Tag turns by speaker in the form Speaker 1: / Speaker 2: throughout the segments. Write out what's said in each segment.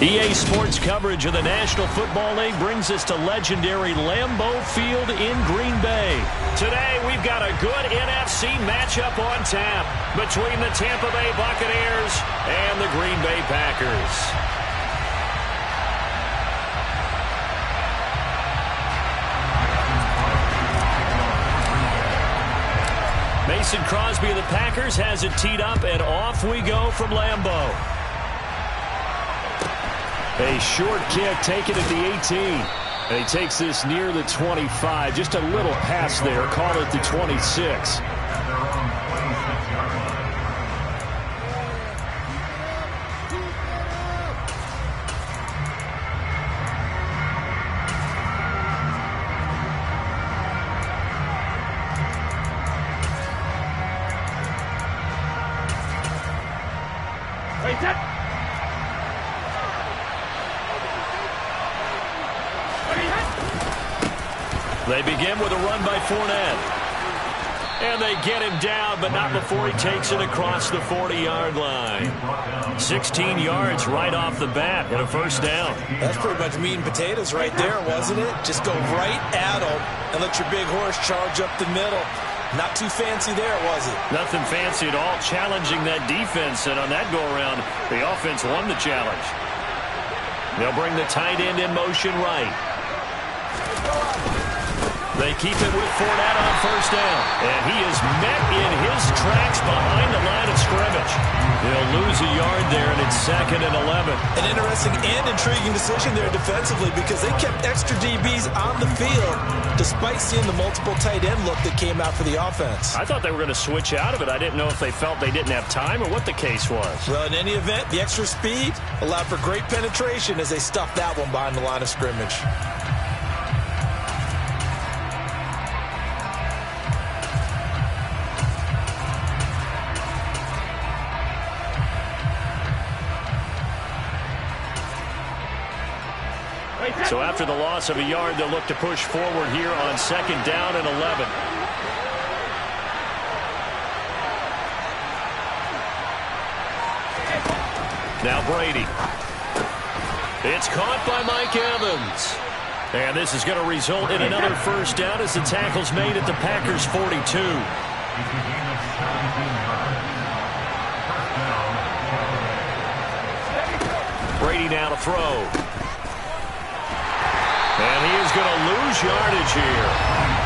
Speaker 1: EA Sports coverage of the National Football League brings us to legendary Lambeau Field in Green Bay. Today, we've got a good NFC matchup on tap between the Tampa Bay Buccaneers and the Green Bay Packers. Mason Crosby of the Packers has it teed up, and off we go from Lambeau. A short kick taken at the 18. And he takes this near the 25. Just a little pass there. Call it the 26. They begin with a run by Fournette. And they get him down, but not before he takes it across the 40-yard line. 16 yards right off the bat and a first down.
Speaker 2: That's pretty much meat and potatoes right there, wasn't it? Just go right at him and let your big horse charge up the middle. Not too fancy there, was it?
Speaker 1: Nothing fancy at all, challenging that defense. And on that go-around, the offense won the challenge. They'll bring the tight end in motion right. They keep it with Fournette on first down. And he is met in his tracks behind the line of scrimmage. They'll lose a yard there, and it's 2nd and 11.
Speaker 2: An interesting and intriguing decision there defensively because they kept extra DBs on the field despite seeing the multiple tight end look that came out for the offense.
Speaker 1: I thought they were going to switch out of it. I didn't know if they felt they didn't have time or what the case was.
Speaker 2: Well, in any event, the extra speed allowed for great penetration as they stuffed that one behind the line of scrimmage.
Speaker 1: So after the loss of a yard, they'll look to push forward here on 2nd down and 11. Now Brady. It's caught by Mike Evans. And this is going to result in another first down as the tackle's made at the Packers' 42. Brady now to throw. And he is going to lose yardage here.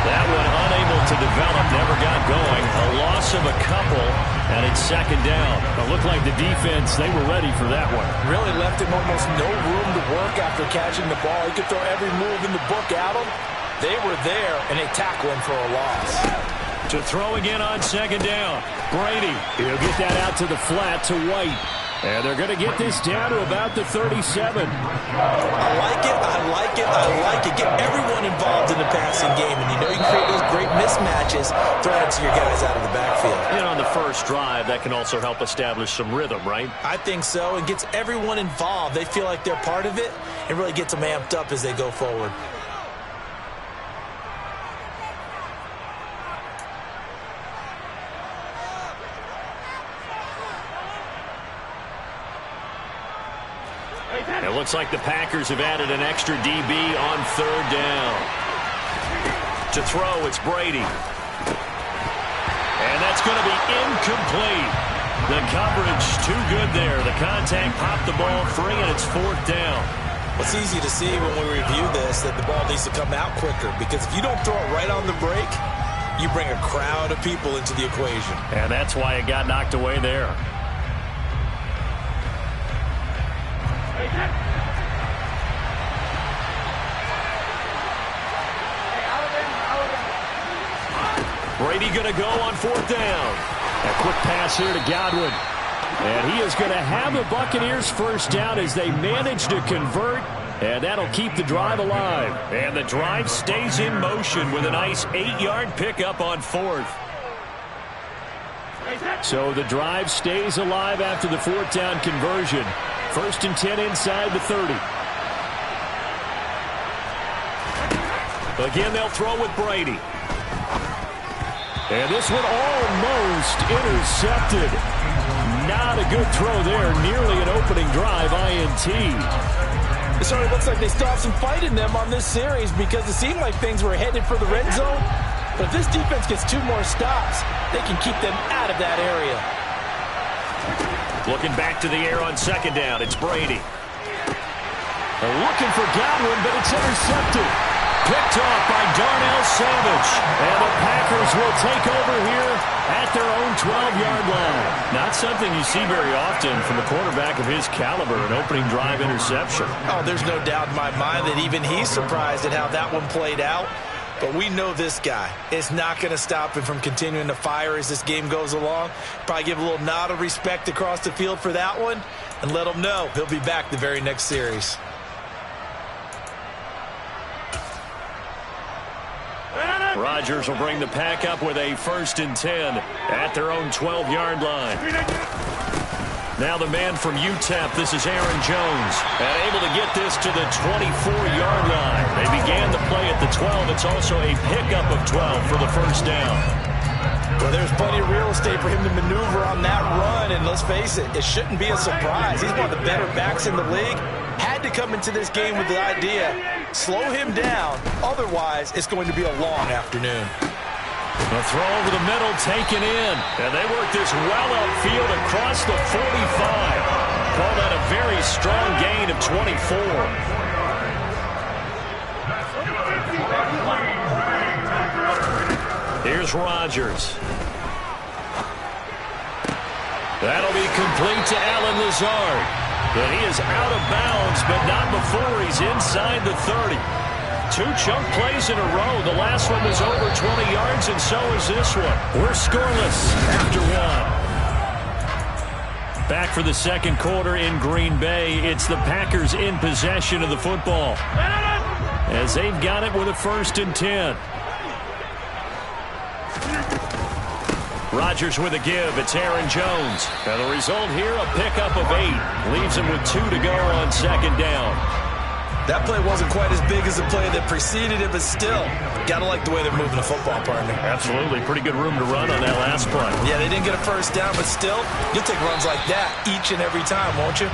Speaker 1: That one unable to develop, never got going. A loss of a couple, and it's 2nd down. It looked like the defense, they were ready for that one.
Speaker 2: Really left him almost no room to work after catching the ball. He could throw every move in the book at him. They were there, and they tackle him for a loss.
Speaker 1: To throw again on 2nd down. Brady, he'll get that out to the flat to White. And they're going to get this down to about the 37.
Speaker 2: I like it, I like it, I like it. Get everyone involved in the passing game, and you know you create those great mismatches throwing it to your guys out of the backfield.
Speaker 1: And on the first drive, that can also help establish some rhythm, right?
Speaker 2: I think so. It gets everyone involved. They feel like they're part of it. It really gets them amped up as they go forward.
Speaker 1: It looks like the Packers have added an extra DB on 3rd down. To throw, it's Brady. And that's going to be incomplete. The coverage too good there. The contact popped the ball free, and it's 4th down.
Speaker 2: It's easy to see when we review this that the ball needs to come out quicker because if you don't throw it right on the break, you bring a crowd of people into the equation.
Speaker 1: And that's why it got knocked away there. Brady going to go on 4th down. A quick pass here to Godwin. And he is going to have the Buccaneers first down as they manage to convert. And that'll keep the drive alive. And the drive stays in motion with a nice 8-yard pickup on 4th. So the drive stays alive after the 4th down conversion. 1st and 10 inside the 30. Again, they'll throw with Brady. And this one almost intercepted. not a good throw there. Nearly an opening drive INT.
Speaker 2: It certainly looks like they still have some fight in them on this series because it seemed like things were headed for the red zone. But if this defense gets 2 more stops, they can keep them out of that area.
Speaker 1: Looking back to the air on second down, it's Brady. They're looking for Godwin, but it's intercepted. Picked off by Darnell Savage. And the Packers will take over here at their own 12-yard line. Not something you see very often from a quarterback of his caliber, an opening drive interception.
Speaker 2: Oh, there's no doubt in my mind that even he's surprised at how that one played out. But we know this guy is not going to stop him from continuing to fire as this game goes along. Probably give a little nod of respect across the field for that one and let him know he'll be back the very next series.
Speaker 1: Rodgers will bring the pack up with a 1st and 10 at their own 12-yard line. Now the man from UTEP, this is Aaron Jones, and able to get this to the 24-yard line. They began the play at the 12. It's also a pickup of 12 for the 1st down.
Speaker 2: Well, there's plenty of real estate for him to maneuver on that run, and let's face it, it shouldn't be a surprise. He's one of the better backs in the league. Had to come into this game with the idea, slow him down, otherwise it's going to be a long afternoon.
Speaker 1: A throw over the middle taken in, and they work this well upfield across the 45. Call that a very strong gain of 24. Here's Rodgers. That'll be complete to Allen Lazard. And he is out of bounds, but not before he's inside the 30. 2 chunk plays in a row. The last one was over 20 yards, and so is this one. We're scoreless after 1. Back for the 2nd quarter in Green Bay. It's the Packers in possession of the football, as they've got it with a 1st and 10. Rodgers with a give. It's Aaron Jones. And the result here, a pickup of 8. Leaves him with 2 to go on 2nd down.
Speaker 2: That play wasn't quite as big as the play that preceded it, but still, got to like the way they're moving the football, partner.
Speaker 1: Absolutely. Pretty good room to run on that last play.
Speaker 2: Yeah, they didn't get a 1st down, but still, you'll take runs like that each and every time, won't you?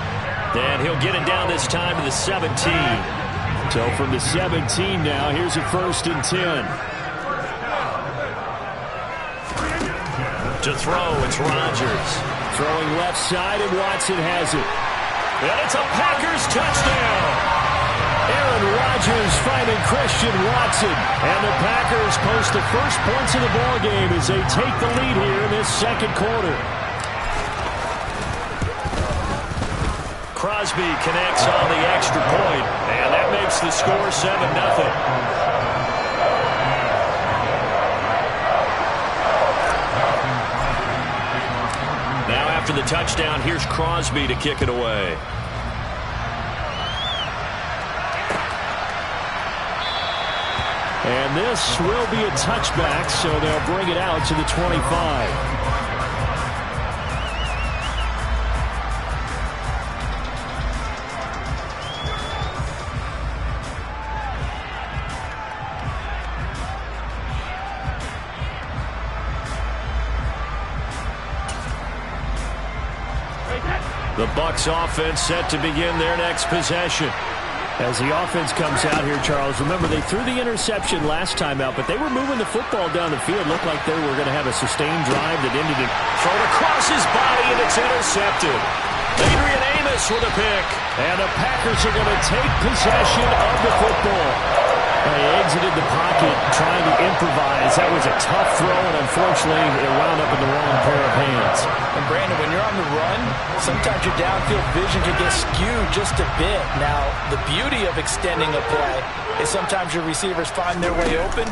Speaker 1: And he'll get it down this time to the 17. So from the 17 now, here's a 1st and 10. To throw, it's Rodgers. Throwing left side, and Watson has it. And it's a Packers touchdown. Aaron Rodgers finding Christian Watson. And the Packers post the first points of the ballgame as they take the lead here in this 2nd quarter. Crosby connects on the extra point, and that makes the score 7-0. After the touchdown, here's Crosby to kick it away. And this will be a touchback, so they'll bring it out to the 25. The Bucs offense set to begin their next possession. As the offense comes out here, Charles, remember they threw the interception last time out, but they were moving the football down the field. Looked like they were going to have a sustained drive that ended in thrown across his body, and it's intercepted. Adrian Amos with a pick, and the Packers are going to take possession of the football. They exited the pocket trying to improvise. That was a tough throw, and unfortunately, it wound up in the wrong pair of hands.
Speaker 2: And Brandon, when you're on the run, sometimes your downfield vision can get skewed just a bit. Now, the beauty of extending a play is sometimes your receivers find their way open,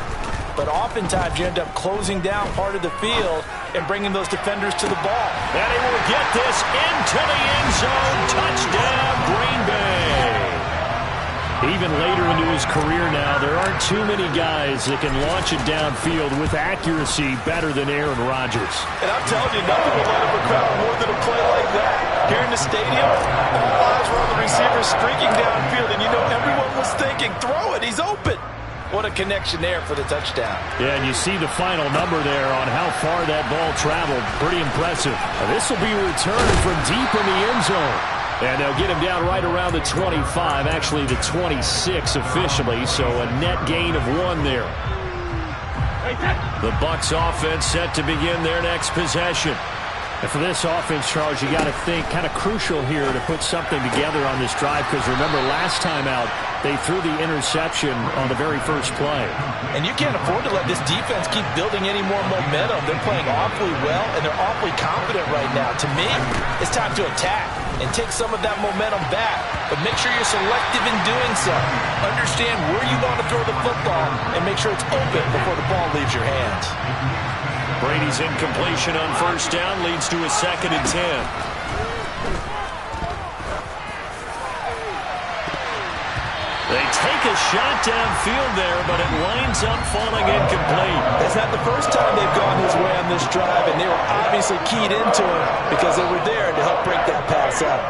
Speaker 2: but oftentimes you end up closing down part of the field and bringing those defenders to the ball.
Speaker 1: And he will get this into the end zone. Touchdown, Green Bay. Even later into his career now, there aren't too many guys that can launch it downfield with accuracy better than Aaron Rodgers.
Speaker 2: And I'm telling you, nothing will light up a crowd more than a play like that. Here in the stadium, all eyes were on the receiver streaking downfield, and you know everyone was thinking, throw it, he's open. What a connection there for the touchdown.
Speaker 1: Yeah, and you see the final number there on how far that ball traveled. Pretty impressive. This will be returned from deep in the end zone. And they'll get him down right around the 25, actually the 26 officially, so a net gain of 1 there. The Bucs offense set to begin their next possession. And for this offense, Charles, you got to think kind of crucial here to put something together on this drive, because remember last time out they threw the interception on the very first play.
Speaker 2: And you can't afford to let this defense keep building any more momentum. They're playing awfully well, and they're awfully confident right now. To me, it's time to attack and take some of that momentum back. But make sure you're selective in doing so. Understand where you want to throw the football and make sure it's open before the ball leaves your hands.
Speaker 1: Brady's incompletion on first down leads to a 2nd and 10. They take a shot downfield there, but it winds up falling incomplete.
Speaker 2: It's not the first time they've gone his way on this drive, and they were obviously keyed into him because they were there to help break that pass up.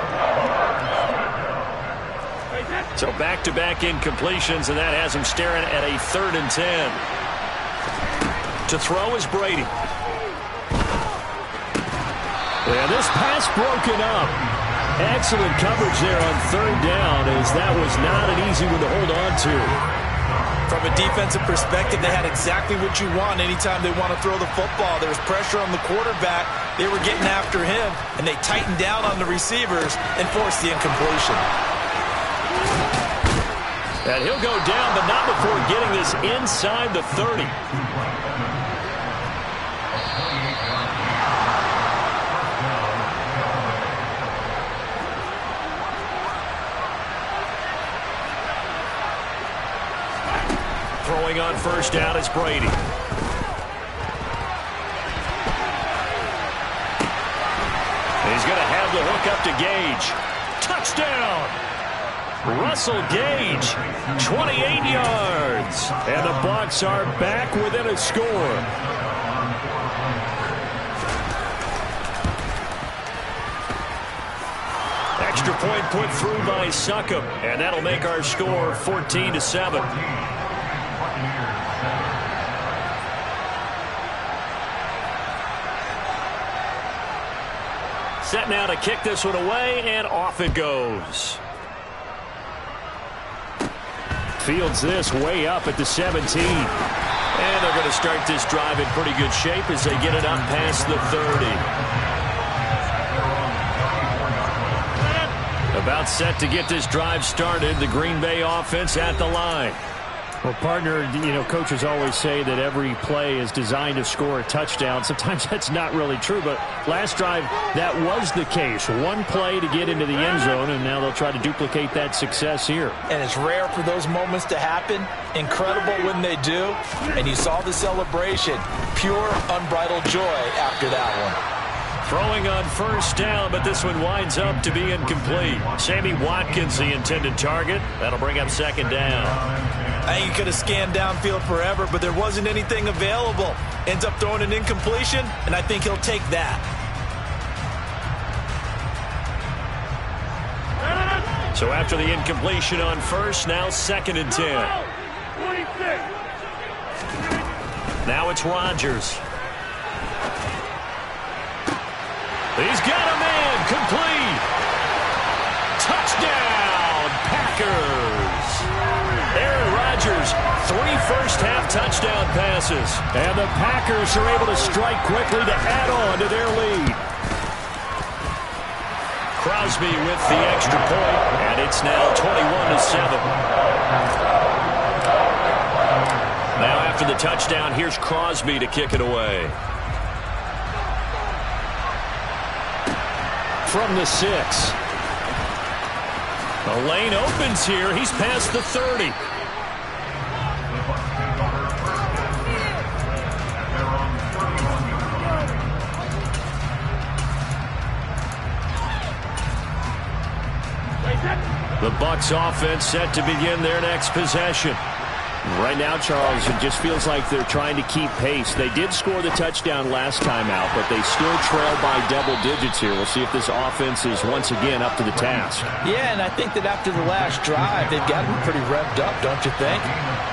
Speaker 1: So back-to-back incompletions, and that has him staring at a 3rd and 10. To throw is Brady. Yeah, this pass broken up. Excellent coverage there on 3rd down, as that was not an easy one to hold on to.
Speaker 2: From a defensive perspective, they had exactly what you want anytime they want to throw the football. There was pressure on the quarterback. They were getting after him, and they tightened down on the receivers and forced the incompletion.
Speaker 1: And he'll go down, but not before getting this inside the 30. Throwing on first down is Brady. He's going to have the hook up to Gage. Touchdown! Russell Gage, 28 yards. And the Bucs are back within a score. Extra point put through by Succop, and that'll make our score 14-7. Set now to kick this one away, and off it goes. Fields this way up at the 17. And they're going to start this drive in pretty good shape as they get it up past the 30. About set to get this drive started. The Green Bay offense at the line. Well, partner, you know, coaches always say that every play is designed to score a touchdown. Sometimes that's not really true, but last drive, that was the case. One play to get into the end zone, and now they'll try to duplicate that success here.
Speaker 2: And it's rare for those moments to happen. Incredible when they do. And you saw the celebration. Pure, unbridled joy after that one.
Speaker 1: Throwing on first down, but this one winds up to be incomplete. Sammy Watkins, the intended target. That'll bring up 2nd down.
Speaker 2: I think he could have scanned downfield forever, but there wasn't anything available. Ends up throwing an incompletion, and I think he'll take that.
Speaker 1: So after the incompletion on first, now 2nd and 10. Now it's Rodgers. He's got a man, complete. Touchdown, Packers. Aaron Rodgers, 3 first-half touchdown passes. And the Packers are able to strike quickly to add on to their lead. Crosby with the extra point, and it's now 21-7. Now after the touchdown, here's Crosby to kick it away. From the 6. The lane opens here. He's past the 30. The Bucs offense set to begin their next possession. Right now, Charles, it just feels like they're trying to keep pace. They did score the touchdown last time out, but they still trail by double digits here. We'll see if this offense is once again up to the task.
Speaker 2: Yeah, and I think that after the last drive, they've got to be pretty revved up, don't you think?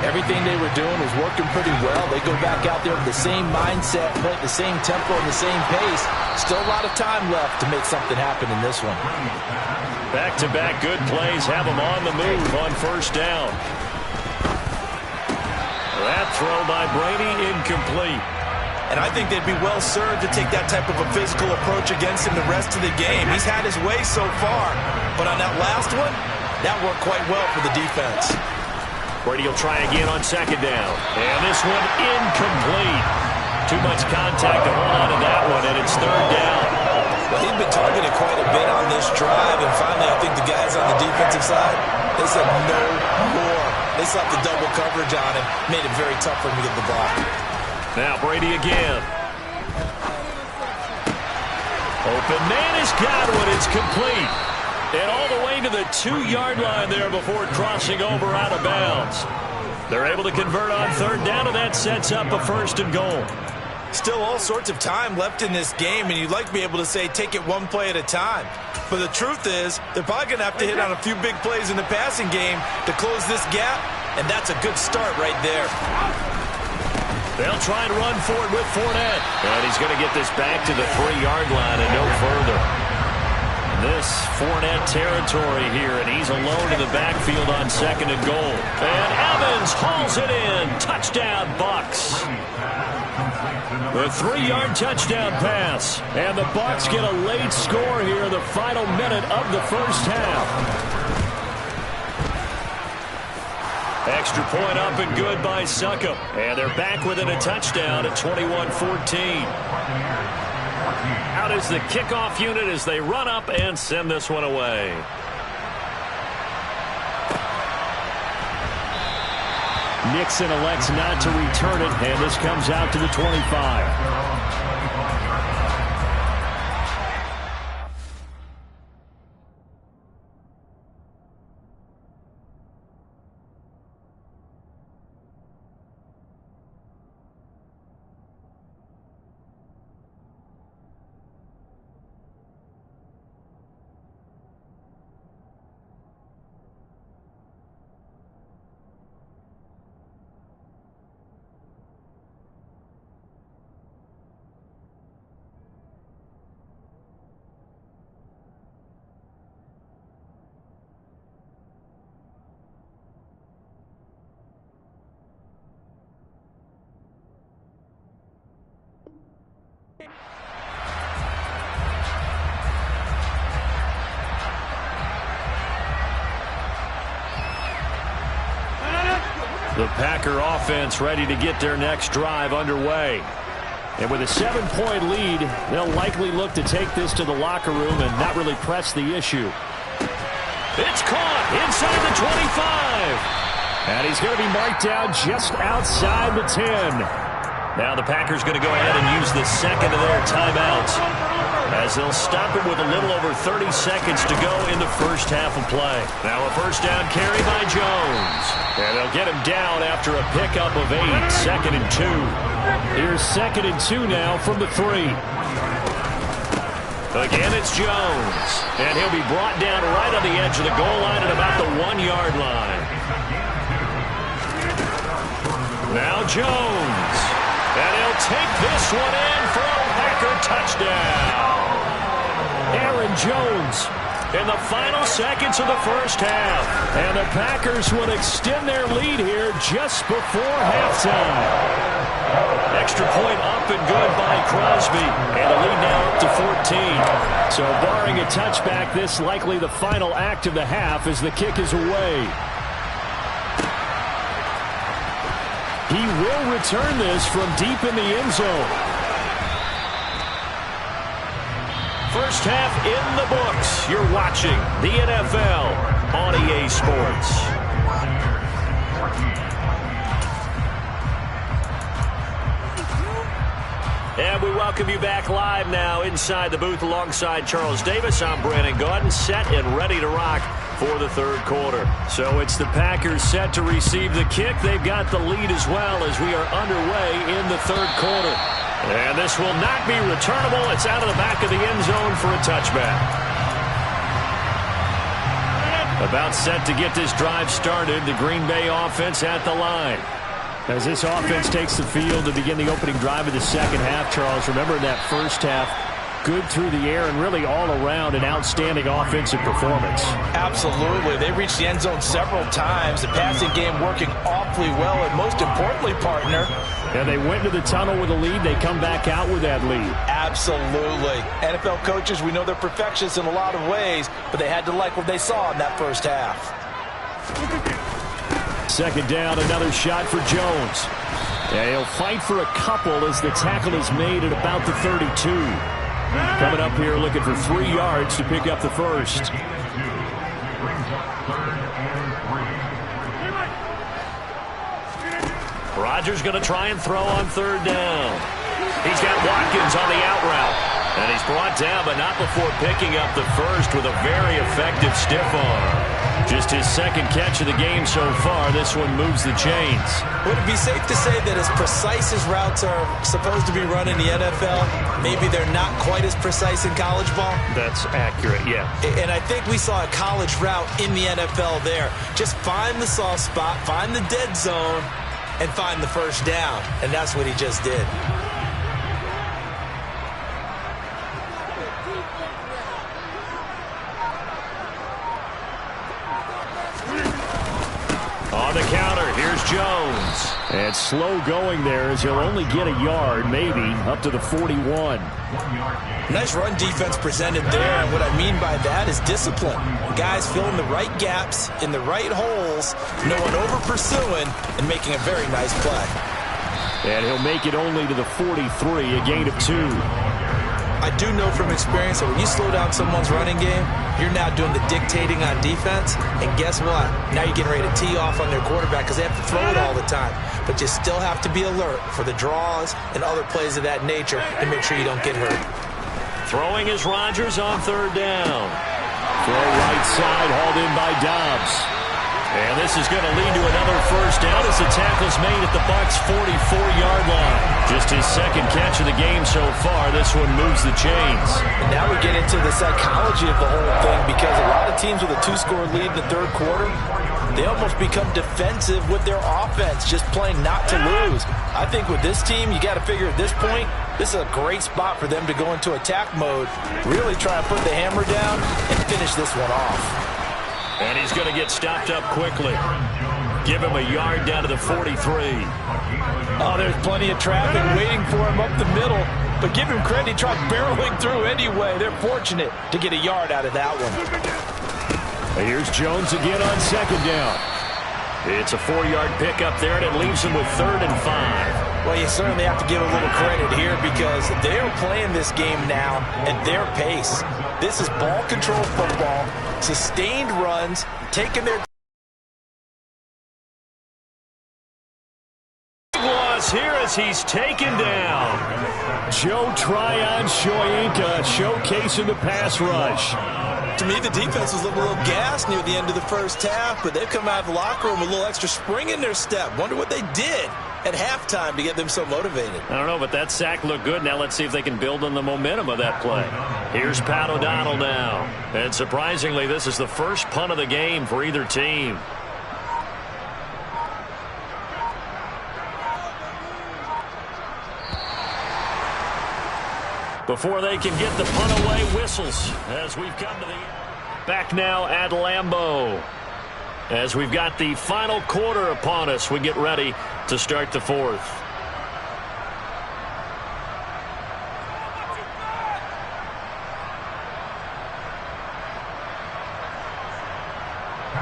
Speaker 2: Everything they were doing was working pretty well. They go back out there with the same mindset, play at the same tempo and the same pace. Still a lot of time left to make something happen in this one.
Speaker 1: Back-to-back good plays have them on the move on first down. That throw by Brady incomplete.
Speaker 2: And I think they'd be well served to take that type of a physical approach against him the rest of the game. He's had his way so far, but on that last one, that worked quite well for the defense.
Speaker 1: Brady will try again on second down. And this one incomplete. Too much contact to hold on to that one, and it's third down.
Speaker 2: Well, he'd been targeted quite a bit on this drive, and finally I think the guys on the defensive side, they said no more. They slapped the double coverage on him, made it very tough for him to get the ball.
Speaker 1: Now Brady again. Open man is Godwin. It's complete. And all the way to the 2-yard line there before crossing over out of bounds. They're able to convert on third down, and that sets up a first and goal.
Speaker 2: Still all sorts of time left in this game, and you'd like to be able to say take it one play at a time. But the truth is, they're probably going to have to hit on a few big plays in the passing game to close this gap, and that's a good start right there.
Speaker 1: They'll try and run for it with Fournette. And he's going to get this back to the 3-yard line and no further. This Fournette territory here, and he's alone in the backfield on second and goal. And Evans hauls it in. Touchdown, Bucs. The 3-yard touchdown pass. And the Bucs get a late score here in the final minute of the first half. Extra point up and good by Succop. And they're back within a touchdown at 21-14. Out is the kickoff unit as they run up and send this one away. Nixon elects not to return it, and this comes out to the 25. The Packer offense ready to get their next drive underway. And with a 7-point lead, they'll likely look to take this to the locker room and not really press the issue. It's caught inside the 25. And he's going to be marked down just outside the 10. Now the Packers going to go ahead and use the second of their timeouts, as they'll stop it with a little over 30 seconds to go in the first half of play. Now a first down carry by Jones. And they'll get him down after a pickup of 8, 2nd and 2. Here's 2nd and 2 now from the 3. Again, it's Jones. And he'll be brought down right on the edge of the goal line at about the 1-yard line. Now Jones. And he'll take this one in for a Packer touchdown. Aaron Jones in the final seconds of the first half. And the Packers would extend their lead here just before halftime. Extra point up and good by Crosby. And the lead now up to 14. So barring a touchback, this likely the final act of the half as the kick is away. He will return this from deep in the end zone. First half in the books. You're watching the NFL on EA Sports. And we welcome you back live now inside the booth alongside Charles Davis. I'm Brandon Gaudin, set and ready to rock for the third quarter. So it's the Packers set to receive the kick. They've got the lead as well as we are underway in the third quarter. And this will not be returnable. It's out of the back of the end zone for a touchback. About set to get this drive started, the Green Bay offense at the line. As this offense takes the field to begin the opening drive of the second half, Charles, remember in that first half, good through the air and really all around an outstanding offensive performance.
Speaker 2: Absolutely. They reached the end zone several times. The passing game working awfully well, and most importantly, partner.
Speaker 1: And they went to the tunnel with a lead. They come back out with that lead.
Speaker 2: Absolutely. NFL coaches, we know they're perfectionists in a lot of ways, but they had to like what they saw in that first half.
Speaker 1: Second down, another shot for Jones. And he'll fight for a couple as the tackle is made at about the 32. Coming up here looking for 3 yards to pick up the first. Rodgers going to try and throw on third down. He's got Watkins on the out route. And he's brought down, but not before picking up the first with a very effective stiff arm. Just his second catch of the game so far. This one moves the chains.
Speaker 2: Would it be safe to say that as precise as routes are supposed to be run in the NFL, maybe they're not quite as precise in college ball?
Speaker 1: That's accurate, yeah.
Speaker 2: And I think we saw a college route in the NFL there. Just find the soft spot, find the dead zone, and find the first down. And that's what he just did.
Speaker 1: On the counter, here's Jones. And slow going there as he'll only get a yard, maybe, up to the 41.
Speaker 2: Nice run defense presented there, and what I mean by that is discipline. Guys filling the right gaps in the right holes, no one over-pursuing, and making a very nice play.
Speaker 1: And he'll make it only to the 43, a gain of 2.
Speaker 2: I do know from experience that when you slow down someone's running game, you're now doing the dictating on defense. And guess what? Now you're getting ready to tee off on their quarterback because they have to throw it all the time. But you still have to be alert for the draws and other plays of that nature to make sure you don't get hurt.
Speaker 1: Throwing is Rodgers on third down. Throw right side, hauled in by Dobbs. And this is going to lead to another first down as the tackle's made at the Bucs' 44-yard line. Just his second catch of the game so far. This one moves the chains.
Speaker 2: And now we get into the psychology of the whole thing because a lot of teams with a 2-score lead in the third quarter, they almost become defensive with their offense, just playing not to lose. I think with this team, you got to figure at this point, this is a great spot for them to go into attack mode, really try and put the hammer down and finish this one off.
Speaker 1: And he's going to get stopped up quickly. Give him a yard down to the 43.
Speaker 2: Oh, there's plenty of traffic waiting for him up the middle. But give him credit, he tried barreling through anyway. They're fortunate to get a yard out of that one.
Speaker 1: Here's Jones again on second down. It's a 4-yard pickup there, and it leaves him with 3rd and 5.
Speaker 2: Well, you certainly have to give a little credit here because they're playing this game now at their pace. This is ball control football, sustained runs, taking their
Speaker 1: loss here as he's taken down. Joe Tryon-Shoyinka showcasing the pass rush.
Speaker 2: To me, the defense was looking a little gassed near the end of the first half, but they've come out of the locker room with a little extra spring in their step. Wonder what they did at halftime to get them so motivated.
Speaker 1: I don't know, but that sack looked good. Now let's see if they can build on the momentum of that play. Here's Pat O'Donnell now. And surprisingly, this is the first punt of the game for either team. Before they can get the punt away, whistles as we've come to the back now at Lambeau. As we've got the final quarter upon us, we get ready to start the fourth.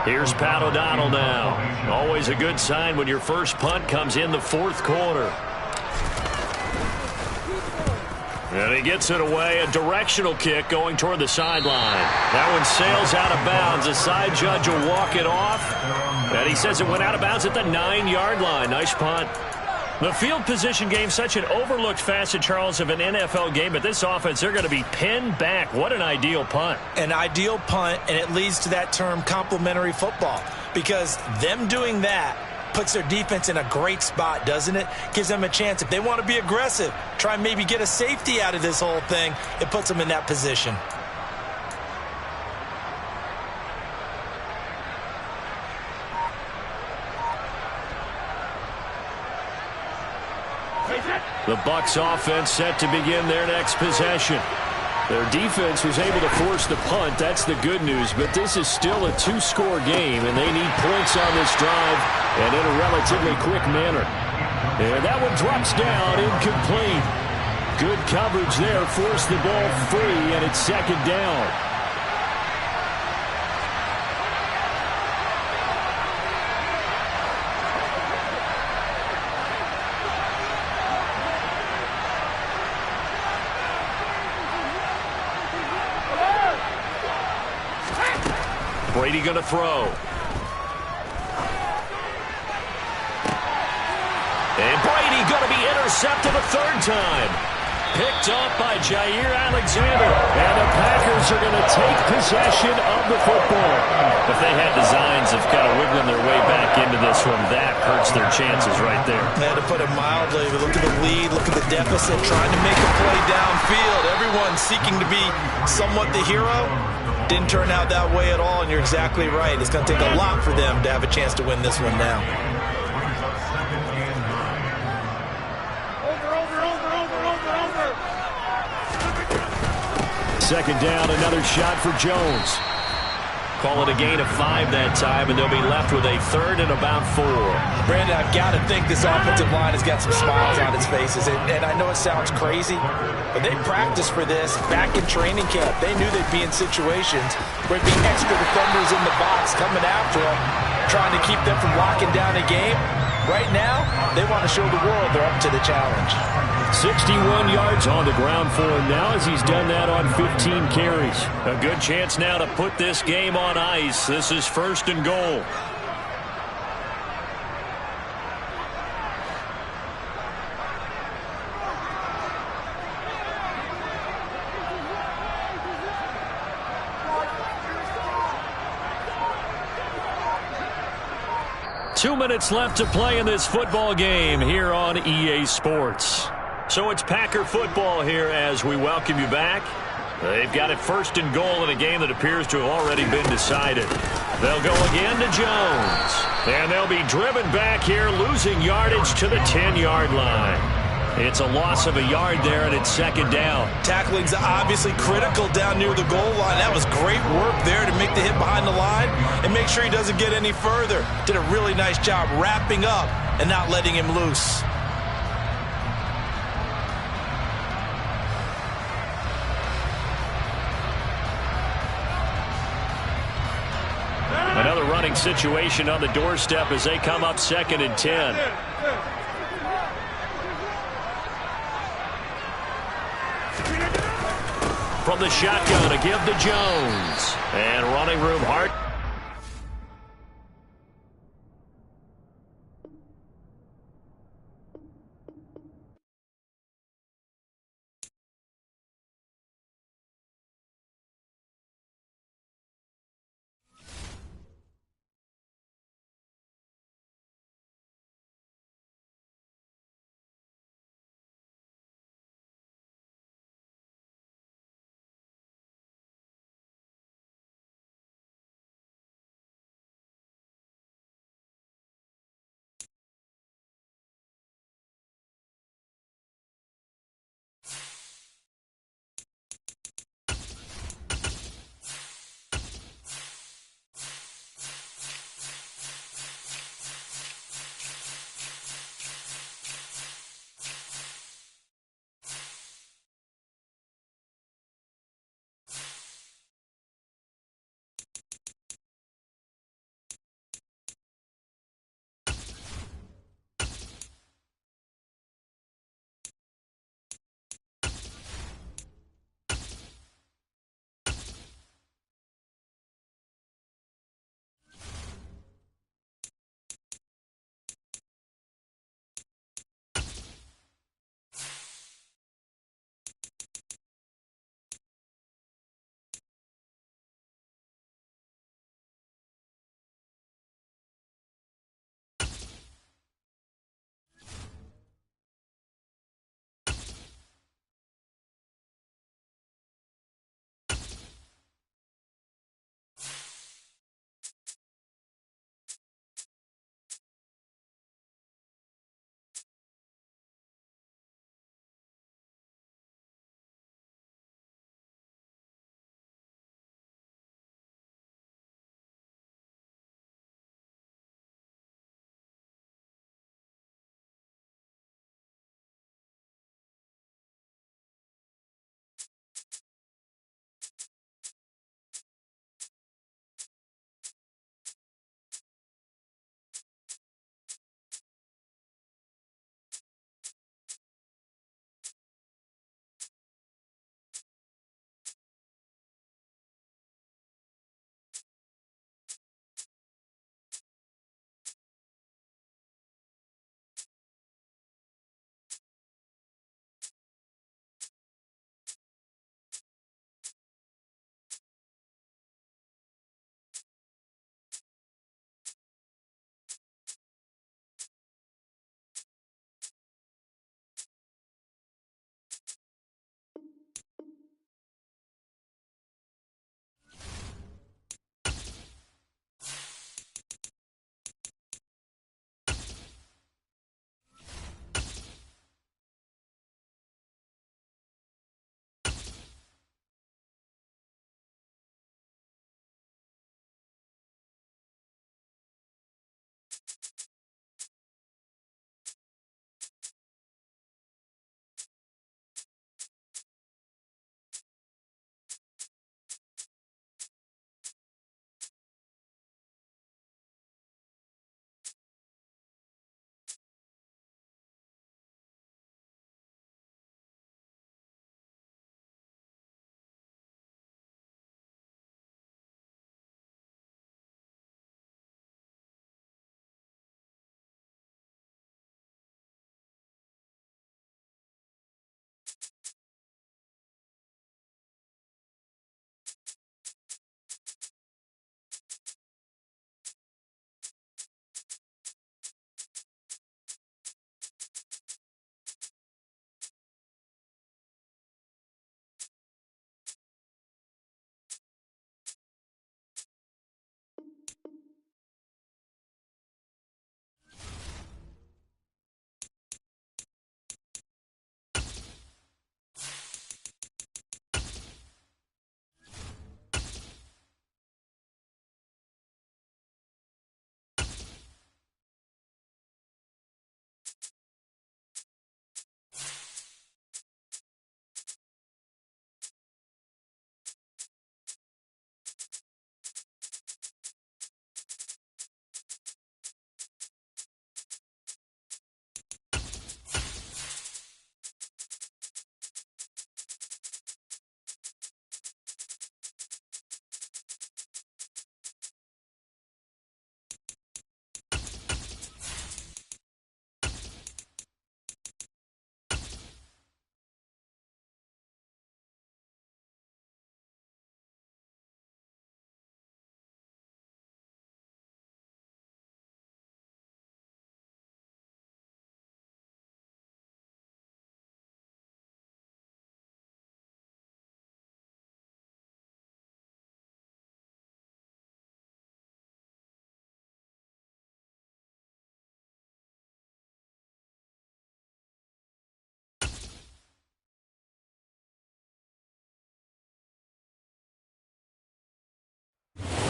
Speaker 1: Here's Pat O'Donnell now. Always a good sign when your first punt comes in the fourth quarter. And he gets it away, a directional kick going toward the sideline. That one sails out of bounds. The side judge will walk it off. And he says it went out of bounds at the 9-yard line. Nice punt. The field position game, such an overlooked facet, Charles, of an NFL game, but this offense, they're going to be pinned back. What an ideal punt.
Speaker 2: An ideal punt, and it leads to that term complementary football, because them doing that puts their defense in a great spot, doesn't it? Gives them a chance. If they want to be aggressive, try and maybe get a safety out of this whole thing, it puts them in that position.
Speaker 1: The Bucs offense set to begin their next possession. Their defense was able to force the punt. That's the good news. But this is still a two-score game, and they need points on this drive and in a relatively quick manner. And that one drops down, incomplete. Good coverage there. Forced the ball free, and it's second down. Brady going to throw. And Brady going to be intercepted a third time. Picked up by Jair Alexander. And the Packers are going to take possession of the football. If they had designs of kind of wiggling their way back into this one, that hurts their chances right there.
Speaker 2: To put it mildly, look at the lead, look at the deficit, trying to make a play downfield. Everyone seeking to be somewhat the hero. Didn't turn out that way at all, and you're exactly right. It's going to take a lot for them to have a chance to win this one now.
Speaker 1: Second down, another shot for Jones. Call it a gain of 5 that time, and they'll be left with a third and about 4.
Speaker 2: Brandon, I've got to think this offensive line has got some smiles on its faces. And I know it sounds crazy, but they practiced for this back in training camp. They knew they'd be in situations where there'd be extra defenders in the box coming after them, trying to keep them from locking down a game. Right now, they want to show the world they're up to the challenge.
Speaker 1: 61 yards on the ground for him now as he's done that on 15 carries. A good chance now to put this game on ice. This is first and goal. Two minutes left to play in this football game here on EA Sports. So it's Packer football here as we welcome you back. They've got it first and goal in a game that appears to have already been decided. They'll go again to Jones. And they'll be driven back here, losing yardage to the 10-yard line. It's a loss of a yard there, and it's second down.
Speaker 2: Tackling's obviously critical down near the goal line. That was great work there to make the hit behind the line and make sure he doesn't get any further. Did a really nice job wrapping up and not letting him loose.
Speaker 1: Another running situation on the doorstep as they come up second and 10. From the shotgun, a give to Jones. And running room Hart.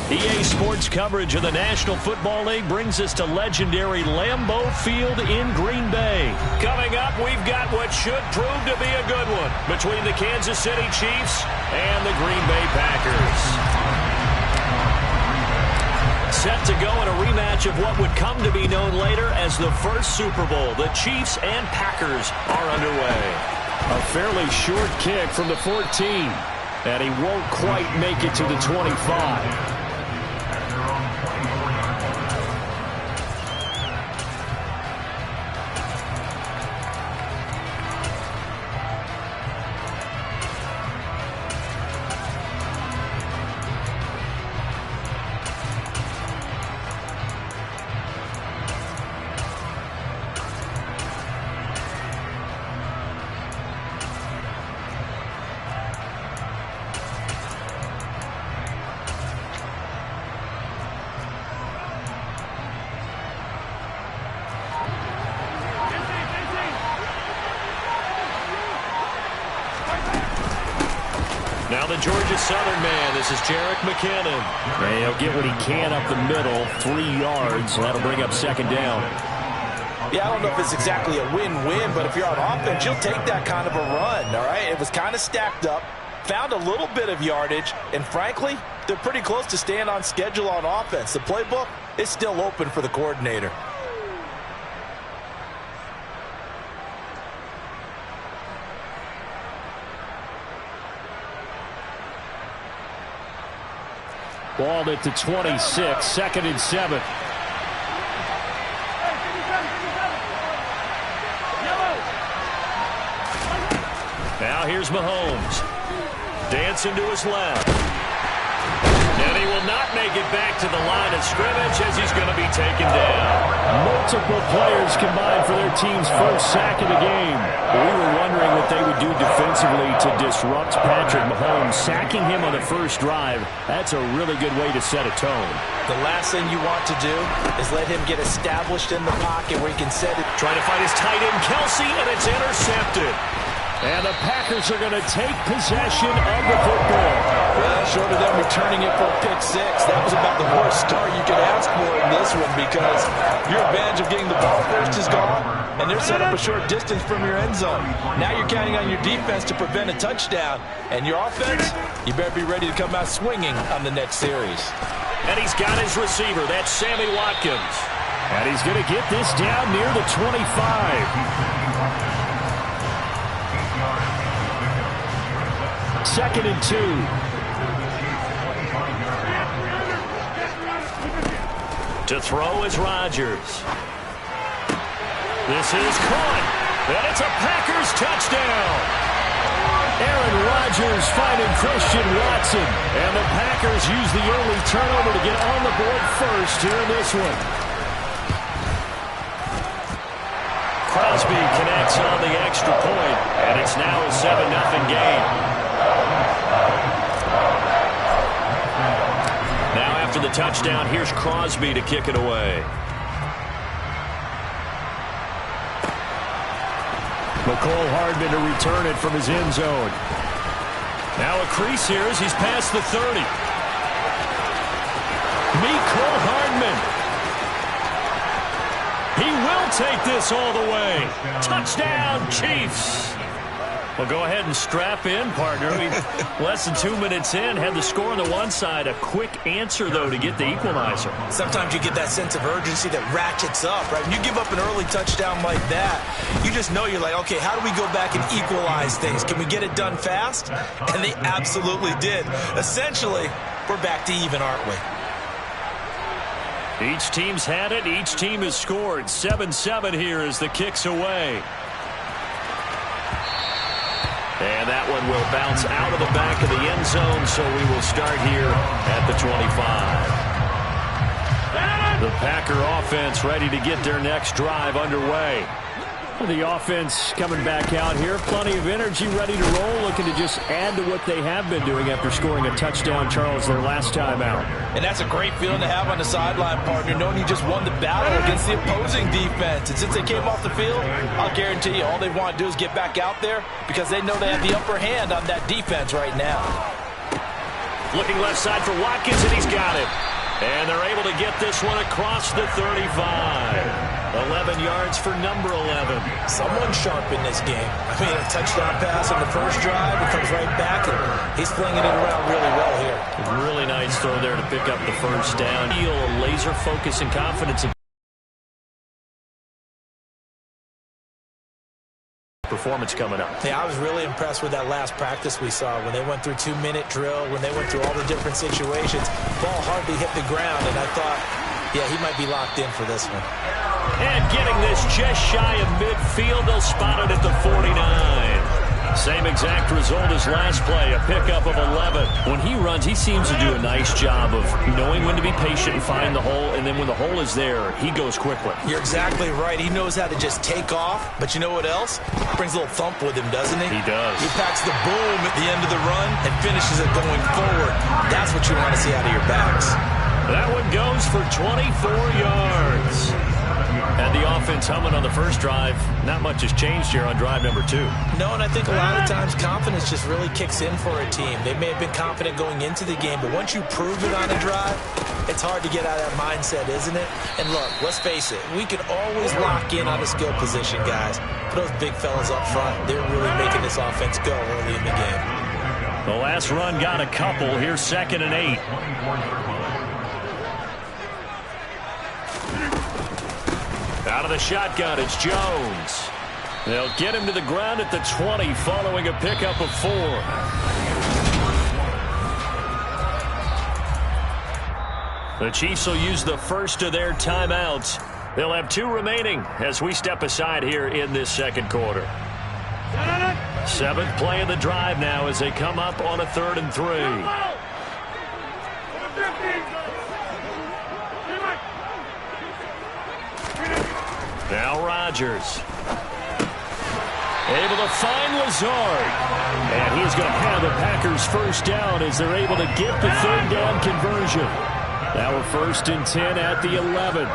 Speaker 1: EA Sports coverage of the National Football League brings us to legendary Lambeau Field in Green Bay. Coming up, we've got what should prove to be a good one between the Kansas City Chiefs and the Green Bay Packers. Set to go in a rematch of what would come to be known later as the first Super Bowl. The Chiefs and Packers are underway. A fairly short kick from the 14, and he won't quite make it to the 25. Now the Georgia Southern man, this is Jerick McKinnon. And he'll get what he can up the middle, 3 yards. That'll bring up second down.
Speaker 2: Yeah, I don't know if it's exactly a win-win, but if you're on offense, you'll take that kind of a run, all right? It was kind of stacked up, found a little bit of yardage, and frankly, they're pretty close to staying on schedule on offense. The playbook is still open for the coordinator.
Speaker 1: Balled at the 26, 2nd and 7. Now here's Mahomes. Dancing to his left. And he will not make it back to the line of scrimmage as he's going to be taken down. Multiple players combined for their team's first sack of the game. We were wondering what they would do defensively to disrupt Patrick Mahomes. Sacking him on the first drive, that's a really good way to set a tone.
Speaker 2: The last thing you want to do is let him get established in the pocket where he can set it.
Speaker 1: Trying to find his tight end, Kelsey, and it's intercepted. And the Packers are going to take possession of the football.
Speaker 2: Well, short of them returning it for a pick 6, that was about the worst start you could ask for in this one because your advantage of getting the ball first is gone, and they're set up a short distance from your end zone. Now you're counting on your defense to prevent a touchdown, and your offense, you better be ready to come out swinging on the next series.
Speaker 1: And he's got his receiver. That's Sammy Watkins. And he's going to get this down near the 25. 2nd and 2. To throw is Rodgers. This is caught. And it's a Packers touchdown. Aaron Rodgers finding Christian Watson. And the Packers use the early turnover to get on the board first here in this one. Crosby connects on the extra point, and it's now a 7-0 game. Now after the touchdown, here's Crosby to kick it away. McCole Hardman to return it from his end zone. Now a crease here as he's past the 30. McCole Hardman. He will take this all the way. Touchdown, Chiefs. Well, go ahead and strap in, partner. Less than 2 minutes in, had the score on the one side. A quick answer, though, to get the equalizer.
Speaker 2: Sometimes you get that sense of urgency that ratchets up, right? When you give up an early touchdown like that, you just know you're like, okay, how do we go back and equalize things? Can we get it done fast? And they absolutely did. Essentially, we're back to even, aren't we?
Speaker 1: Each team's had it. Each team has scored. 7-7 here as the kick's away. And that one will bounce out of the back of the end zone, so we will start here at the 25. The Packer offense ready to get their next drive underway. The offense coming back out here. Plenty of energy, ready to roll, looking to just add to what they have been doing after scoring a touchdown, Charles, their last time out.
Speaker 2: And that's a great feeling to have on the sideline, partner, knowing you just won the battle against the opposing defense. And since they came off the field, I'll guarantee you all they want to do is get back out there because they know they have the upper hand on that defense right now.
Speaker 1: Looking left side for Watkins, and he's got it. And they're able to get this one across the 35. 11 yards for number 11.
Speaker 2: Someone sharp in this game. I mean, a touchdown pass on the first drive. It comes right back, and he's flinging it around really well here.
Speaker 1: Really nice throw there to pick up the first down. Laser focus and confidence in performance coming up.
Speaker 2: Yeah, I was really impressed with that last practice we saw when they went through 2-minute drill, when they went through all the different situations. Ball hardly hit the ground, and I thought, yeah, he might be locked in for this one.
Speaker 1: And getting this just shy of midfield, they'll spot it at the 49. Same exact result as last play, a pickup of 11. When he runs, he seems to do a nice job of knowing when to be patient and find the hole, and then when the hole is there, he goes quickly.
Speaker 2: You're exactly right. He knows how to just take off, but you know what else? Brings a little thump with him, doesn't he?
Speaker 1: He does.
Speaker 2: He packs the boom at the end of the run and finishes it going forward. That's what you want to see out of your backs.
Speaker 1: That one goes for 24 yards. And the offense humming on the first drive. Not much has changed here on drive number 2.
Speaker 2: No, and I think a lot of times confidence just really kicks in for a team. They may have been confident going into the game, but once you prove it on a drive, it's hard to get out of that mindset, isn't it? And look, let's face it, we can always lock in on a skill position, guys. But those big fellas up front, they're really making this offense go early in the game.
Speaker 1: The last run got a couple. Here's 2nd and 8. Out of the shotgun, it's Jones. They'll get him to the ground at the 20 following a pickup of 4. The Chiefs will use the first of their timeouts. They'll have 2 remaining as we step aside here in this second quarter. 7th play of the drive now as they come up on a 3rd and 3. Now Rodgers. Able to find Lazard. And he's going to have the Packers first down as they're able to get the 3rd down conversion. Now we're 1st and 10 at the 11.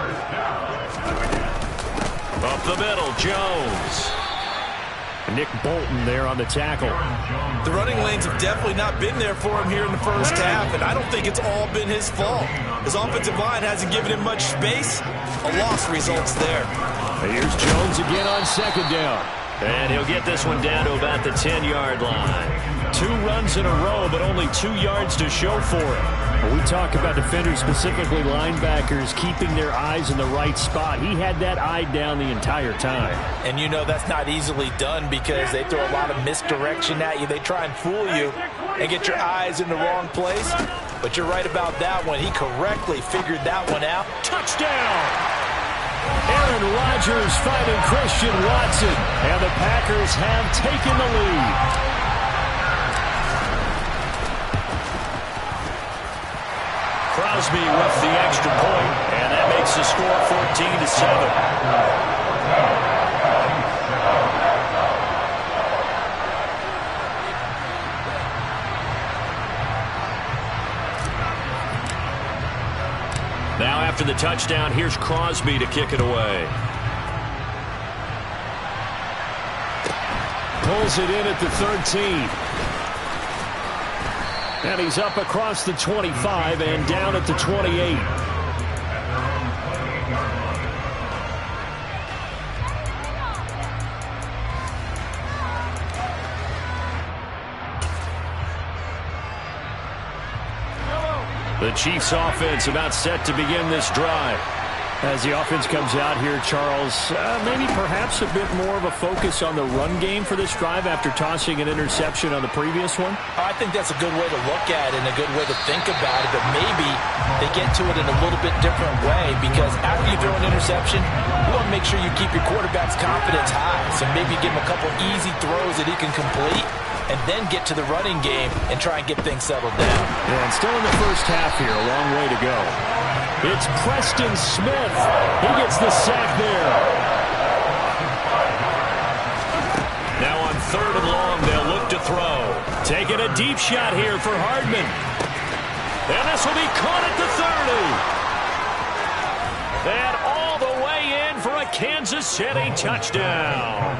Speaker 1: Up the middle, Jones. Nick Bolton there on the tackle.
Speaker 2: The running lanes have definitely not been there for him here in the first half, and I don't think it's all been his fault. His offensive line hasn't given him much space. A loss results there.
Speaker 1: Here's Jones again on 2nd down. And he'll get this one down to about the 10-yard line. 2 runs in a row, but only 2 yards to show for it. When we talk about defenders, specifically linebackers, keeping their eyes in the right spot, he had that eye down the entire time.
Speaker 2: And you know that's not easily done because they throw a lot of misdirection at you. They try and fool you and get your eyes in the wrong place. But you're right about that one. He correctly figured that one out.
Speaker 1: Touchdown! Aaron Rodgers finding Christian Watson, and the Packers have taken the lead. Crosby with the extra point, and that makes the score 14-7. Now after the touchdown, here's Crosby to kick it away. Pulls it in at the 13. And he's up across the 25 and down at the 28. The Chiefs offense about set to begin this drive. As the offense comes out here, Charles, maybe perhaps a bit more of a focus on the run game for this drive after tossing an interception on the previous one?
Speaker 2: I think that's a good way to look at it and a good way to think about it, but maybe they get to it in a little bit different way because after you throw an interception, you want to make sure you keep your quarterback's confidence high. So maybe give him a couple easy throws that he can complete and then get to the running game and try and get things settled down.
Speaker 1: Yeah, and still in the first half here, a long way to go. It's Preston Smith. He gets the sack there. Now on 3rd and long, they'll look to throw. Taking a deep shot here for Hardman. And this will be caught at the 30. And all the way in for a Kansas City touchdown.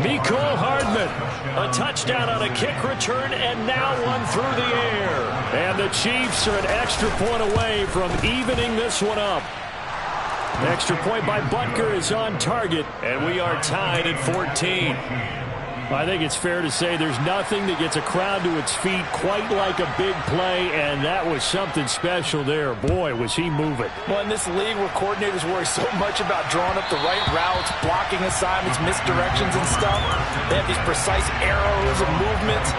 Speaker 1: Mecole Hardman, a touchdown on a kick return, and now one through the air. And the Chiefs are an extra point away from evening this one up. Extra point by Butker is on target, and we are tied at 14. I think it's fair to say there's nothing that gets a crowd to its feet quite like a big play, and that was something special there. Boy, was he moving.
Speaker 2: Well, in this league where coordinators worry so much about drawing up the right routes, blocking assignments, misdirections and stuff, they have these precise arrows and movements.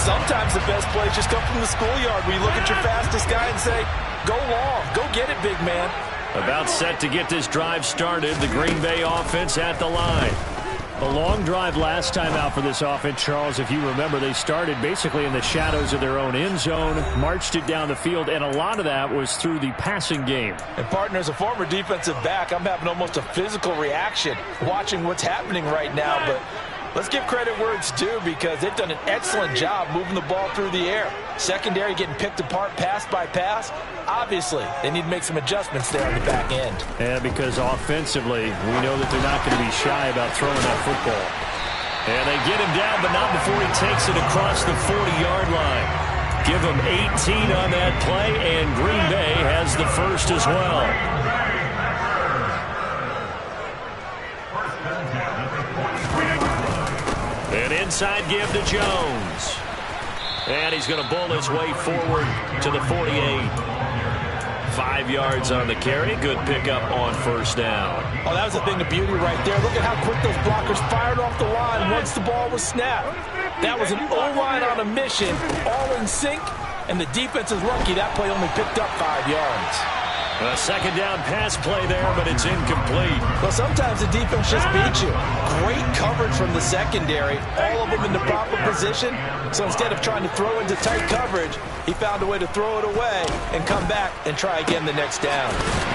Speaker 2: Sometimes the best plays just come from the schoolyard where you look at your fastest guy and say, go long, go get it, big man.
Speaker 1: About set to get this drive started, the Green Bay offense at the line. A long drive last time out for this offense, Charles. If you remember, they started basically in the shadows of their own end zone, marched it down the field, and a lot of that was through the passing game.
Speaker 2: And, partner, as a former defensive back, I'm having almost a physical reaction watching what's happening right now. But let's give credit where it's due because they've done an excellent job moving the ball through the air. Secondary getting picked apart pass by pass. Obviously, they need to make some adjustments there on the back end.
Speaker 1: And because offensively, we know that they're not going to be shy about throwing that football. And they get him down, but not before he takes it across the 40-yard line. Give him 18 on that play, and Green Bay has the first as well. An inside give to Jones. And he's going to bull his way forward to the 48. 5 yards on the carry. Good pickup on first down.
Speaker 2: Oh, that was a thing of beauty right there. Look at how quick those blockers fired off the line once the ball was snapped. That was an O-line on a mission, all in sync, and the defense is lucky that play only picked up 5 yards.
Speaker 1: A second down pass play there, but it's incomplete.
Speaker 2: Well, sometimes the defense just beats you. Great coverage from the secondary, all of them in the proper position. So instead of trying to throw into tight coverage, he found a way to throw it away and come back and try again the next down.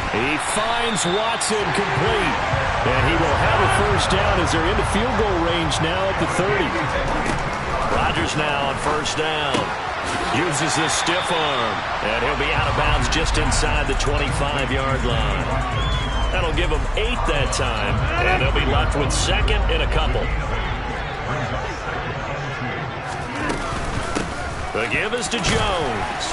Speaker 1: He finds Watson complete. And he will have a first down as they're into field goal range now at the 30. Rodgers now on first down. Uses his stiff arm, and he'll be out of bounds just inside the 25-yard line. That'll give him 8 that time, and they'll be left with second and a couple. The give is to Jones.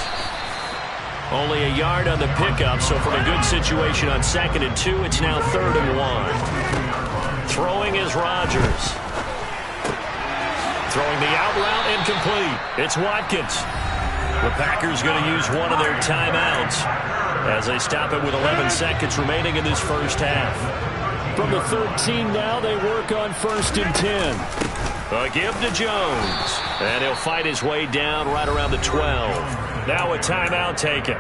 Speaker 1: Only a yard on the pickup, so from a good situation on 2nd and 2, it's now 3rd and 1. Throwing is Rodgers. Throwing the out route incomplete. It's Watkins. The Packers going to use one of their timeouts as they stop it with 11 seconds remaining in this first half. From the 13 now, they work on 1st and 10. A give to Jones. And he'll fight his way down right around the 12. Now a timeout taken.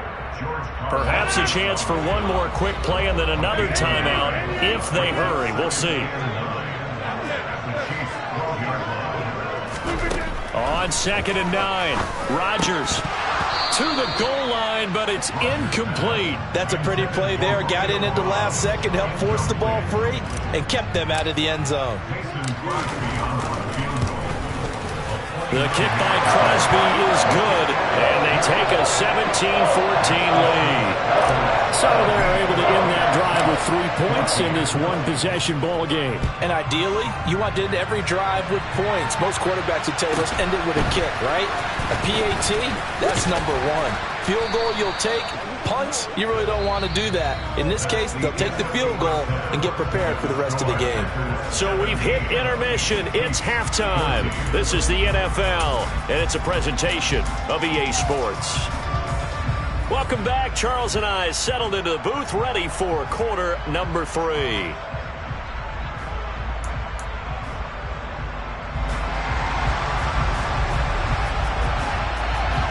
Speaker 1: Perhaps a chance for one more quick play and then another timeout if they hurry. We'll see. On 2nd and 9, Rodgers to the goal line, but it's incomplete.
Speaker 2: That's a pretty play there. Got in at the last second, helped force the ball free, and kept them out of the end zone.
Speaker 1: The kick by Crosby is good, and they take a 17-14 lead. So they're able to end that drive with 3 points in this one-possession ball game.
Speaker 2: And ideally, you want to end every drive with points. Most quarterbacks would tell you, let's end it with a kick, right? A PAT, that's number 1. Field goal you'll take. Punts, you really don't want to do that. In this case, they'll take the field goal and get prepared for the rest of the game.
Speaker 1: So we've hit intermission. It's halftime. This is the NFL, and it's a presentation of EA Sports. Welcome back. Charles and I settled into the booth, ready for quarter number 3.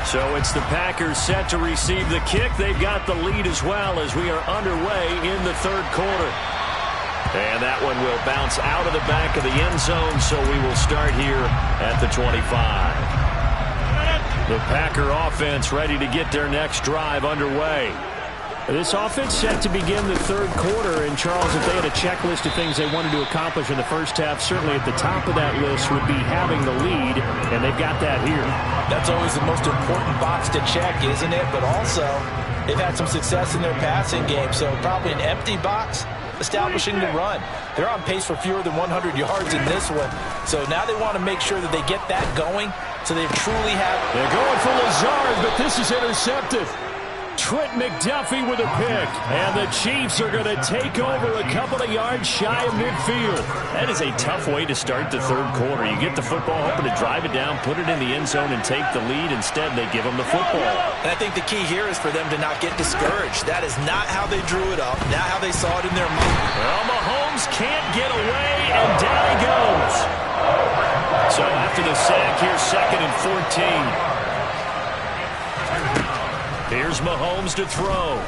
Speaker 1: So it's the Packers set to receive the kick. They've got the lead as well as we are underway in the 3rd quarter. And that one will bounce out of the back of the end zone, so we will start here at the 25. The Packer offense ready to get their next drive underway. This offense set to begin the 3rd quarter, and Charles, if they had a checklist of things they wanted to accomplish in the first half, certainly at the top of that list would be having the lead, and they've got that here.
Speaker 2: That's always the most important box to check, isn't it? But also, they've had some success in their passing game, so probably an empty box. establishing the run. They're on pace for fewer than 100 yards in this one. So now they want to make sure that they get that going so they truly have...
Speaker 1: They're going for Lazard, but this is intercepted. Trent McDuffie with a pick. And the Chiefs are going to take over a couple of yards shy of midfield. That is a tough way to start the third quarter. You get the football, hoping to drive it down, put it in the end zone, and take the lead. Instead, they give them the football.
Speaker 2: And I think the key here is for them to not get discouraged. That is not how they drew it up, not how they saw it in their mind.
Speaker 1: Well, Mahomes can't get away, and down he goes. So after the sack, here's 2nd and 14. Here's Mahomes to throw.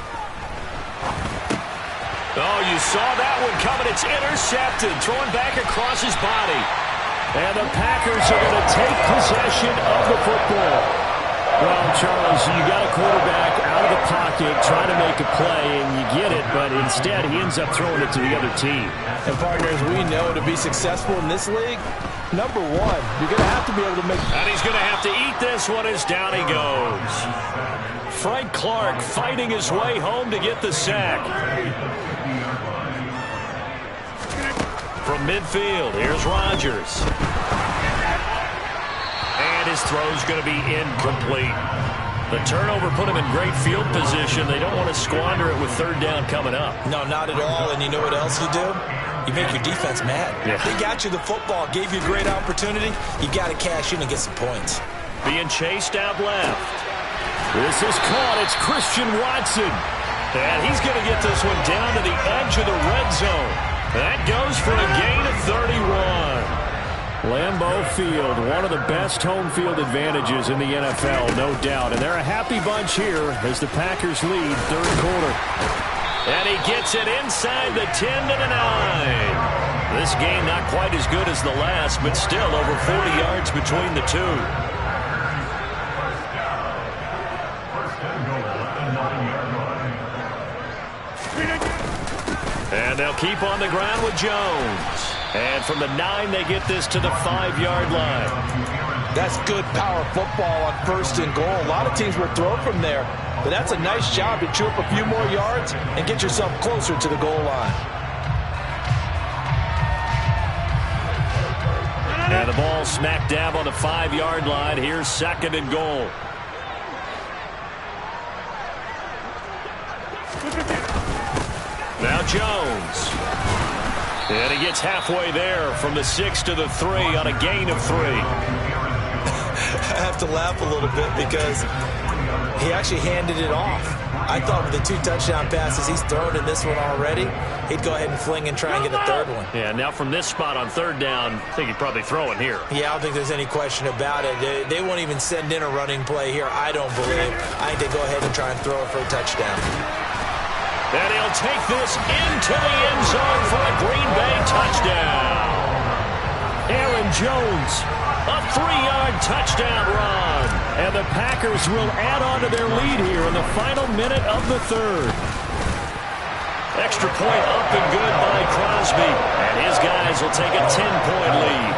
Speaker 1: Oh, you saw that one coming. It's intercepted. Throwing back across his body. And the Packers are going to take possession of the football. Well, Charles, you got a quarterback out of the pocket trying to make a play, and you get it, but instead he ends up throwing it to the other team.
Speaker 2: And partners, we know to be successful in this league, number one, you're going to have to be able to make...
Speaker 1: And he's going to have to eat this one as down he goes. Frank Clark fighting his way home to get the sack. From midfield, here's Rodgers. And his throw's going to be incomplete. The turnover put him in great field position. They don't want to squander it with third down coming up.
Speaker 2: No, not at all. And you know what else you do? You make your defense mad.
Speaker 1: Yeah.
Speaker 2: They got you the football, gave you a great opportunity. You got to cash in and get some points.
Speaker 1: Being chased out left. This is caught. It's Christian Watson. And he's going to get this one down to the edge of the red zone. That goes for a gain of 31. Lambeau Field, one of the best home field advantages in the NFL, no doubt. And they're a happy bunch here as the Packers lead third quarter. And he gets it inside the 10 to the 9. This game not quite as good as the last, but still over 40 yards between the two. And they'll keep on the ground with Jones. And from the 9, they get this to the 5-yard line.
Speaker 2: That's good power football on 1st and goal. A lot of teams will throw from there. But that's a nice job to chew up a few more yards and get yourself closer to the goal line.
Speaker 1: And the ball smack dab on the 5-yard line. Here's 2nd and goal. Now Jones. And he gets halfway there from the 6 to the 3 on a gain of 3.
Speaker 2: I have to laugh a little bit because he actually handed it off. I thought with the 2 touchdown passes he's thrown in this one already, he'd go ahead and fling and try and get a 3rd one.
Speaker 1: Yeah, now from this spot on 3rd down, I think he'd probably throw it here.
Speaker 2: Yeah, I don't think there's any question about it. They won't even send in a running play here, I don't believe. I think they go ahead and try and throw it for a touchdown.
Speaker 1: And he'll take this into the end zone for a Green Bay touchdown. Aaron Jones, a 3-yard touchdown run. And the Packers will add on to their lead here in the final minute of the 3rd. Extra point up and good by Crosby. And his guys will take a 10-point lead.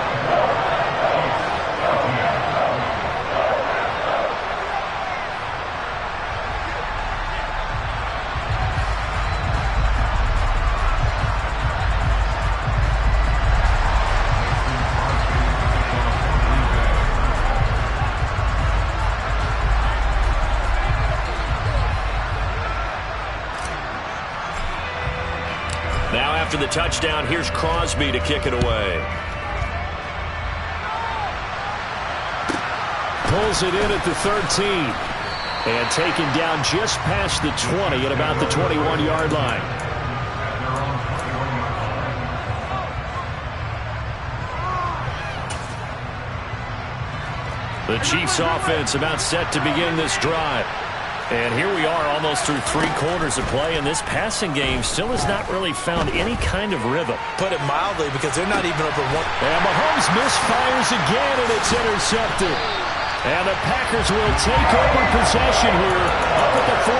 Speaker 1: After the touchdown, here's Crosby to kick it away. Pulls it in at the 13. And taken down just past the 20 at about the 21-yard line. The Chiefs offense about set to begin this drive. And here we are almost through 3 quarters of play, and this passing game still has not really found any kind of rhythm.
Speaker 2: Put it mildly, because they're not even over 1.
Speaker 1: And Mahomes misfires again, and it's intercepted. And the Packers will take over possession here up at the 44.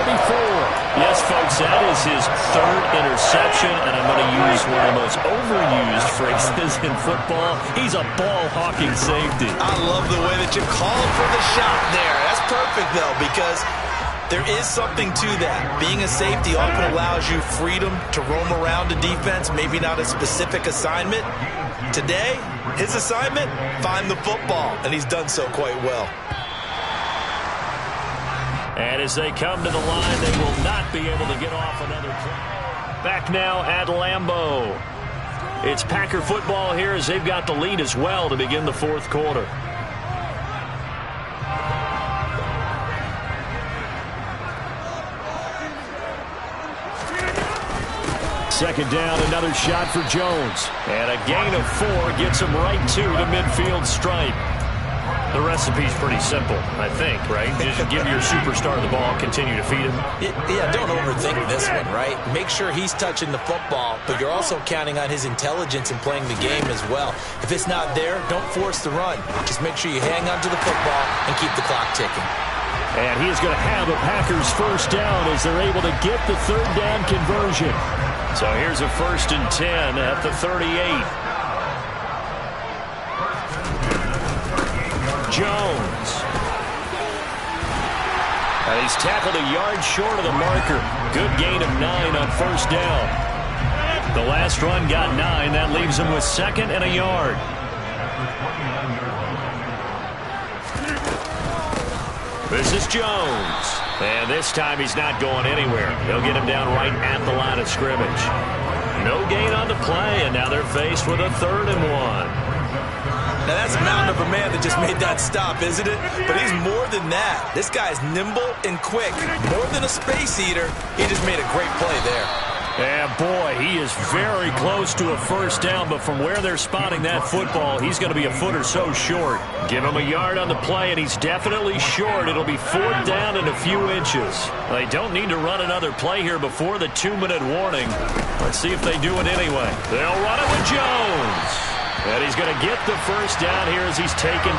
Speaker 1: Yes, folks, that is his 3rd interception, and I'm going to use one of the most overused phrases in football. He's a ball-hawking safety.
Speaker 2: I love the way that you called for the shot there. That's perfect, though, because There is something to that. Being a safety often allows you freedom to roam around the defense, maybe not a specific assignment. Today, his assignment, find the football, and he's done so quite well.
Speaker 1: And as they come to the line, they will not be able to get off another play. Back now at Lambeau. It's Packer football here as they've got the lead as well to begin the fourth quarter. Second down, another shot for Jones. And a gain of 4 gets him right to the midfield stripe. The recipe's pretty simple, I think, right? Just give your superstar the ball, continue to feed him.
Speaker 2: Yeah, don't overthink this one, right? Make sure he's touching the football, but you're also counting on his intelligence in playing the game as well. If it's not there, don't force the run. Just make sure you hang on to the football and keep the clock ticking.
Speaker 1: And he is going to have a Packers first down as they're able to get the third down conversion. So here's a 1st and 10 at the 38. Jones. And he's tackled a yard short of the marker. Good gain of 9 on first down. The last run got 9. That leaves him with 2nd and a yard. This is Jones. And this time he's not going anywhere. They'll get him down right at the line of scrimmage. No gain on the play, and now they're faced with a 3rd and 1.
Speaker 2: Now, that's a mountain of a man that just made that stop, isn't it? But he's more than that. This guy's nimble and quick. More than a space eater, he just made a great play there.
Speaker 1: And, boy, he is very close to a first down, but from where they're spotting that football, he's going to be a foot or so short. Give him a yard on the play, and he's definitely short. It'll be 4th down and a few inches. They don't need to run another play here before the 2-minute warning. Let's see if they do it anyway. They'll run it with Jones. And he's going to get the first down here as he's taken.